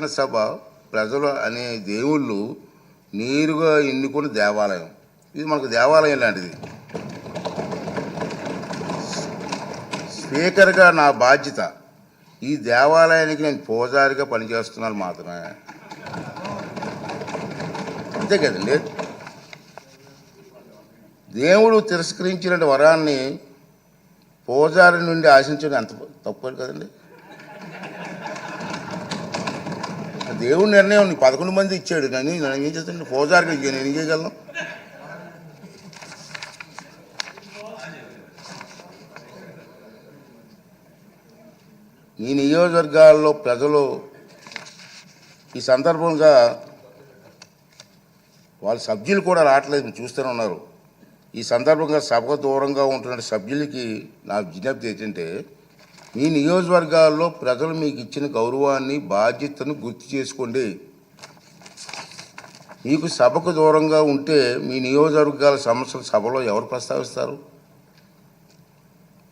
సభ ప్రజలు అనే దేవుళ్ళు నేరుగా ఎన్నుకున్న దేవాలయం. ఇది మనకు దేవాలయం లాంటిది. స్పీకర్గా నా బాధ్యత ఈ దేవాలయానికి నేను పూజారిగా పనిచేస్తున్నాను మాత్రమే. అంతే కదండి. దేవుడు తిరస్కరించిన వరాన్ని పూజారి నుండి ఆశించడం ఎంత తప్పు కదండి. దేవుడి నిర్ణయం 11 మంది ఇచ్చాడు, కానీ నేను ఏం చేస్తాను? పూజారికి నేను ఏం చేయగలను? ఈ నియోజకవర్గాల్లో ప్రజలు ఈ సందర్భంగా వాళ్ళ సభ్యులు కూడా రావట్లేదు, మీరు చూస్తూనే ఉన్నారు. ఈ సందర్భంగా సభకు దూరంగా ఉంటున్న సభ్యులకి నా విజ్ఞప్తి ఏంటంటే, మీ నియోజకవర్గాల్లో ప్రజలు మీకు ఇచ్చిన గౌరవాన్ని బాధ్యతను గుర్తు చేసుకోండి. మీకు సభకు దూరంగా ఉంటే మీ నియోజకవర్గాల సమస్యలు సభలో ఎవరు ప్రస్తావిస్తారు?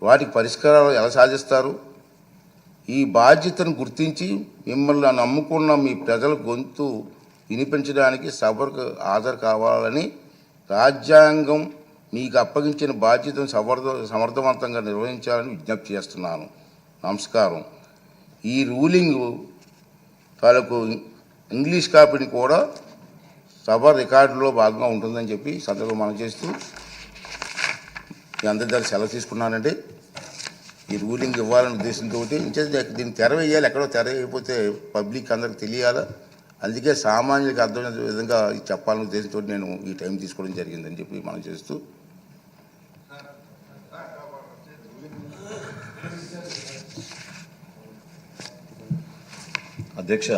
వాటికి పరిష్కారాలు ఎలా సాధిస్తారు? ఈ బాధ్యతను గుర్తించి మిమ్మల్ని నమ్ముకున్న మీ ప్రజల గొంతు వినిపించడానికి సభకు హాజరు కావాలని రాజ్యాంగం మీకు అప్పగించిన బాధ్యతను సమర్థవంతంగా నిర్వహించాలని విజ్ఞప్తి చేస్తున్నాను. నమస్కారం. ఈ రూలింగ్ తాలూకు ఇంగ్లీష్ కాపీని కూడా సభ రికార్డులో భాగంగా ఉంటుందని చెప్పి సందర్భంగా మనం చేస్తూ మీ అందరి దగ్గర సెలవు తీసుకున్నానండి. ఈ రూలింగ్ ఇవ్వాలనే ఉద్దేశంతో దీన్ని తెర వేయాలి. ఎక్కడో తెర వేయకపోతే పబ్లిక్ అందరికి తెలియాలా. అందుకే సామాన్యులకు అర్థమైన విధంగా చెప్పాలనే ఉద్దేశంతో నేను ఈ టైం తీసుకోవడం జరిగిందని చెప్పి మనం చేస్తూ అధ్యక్ష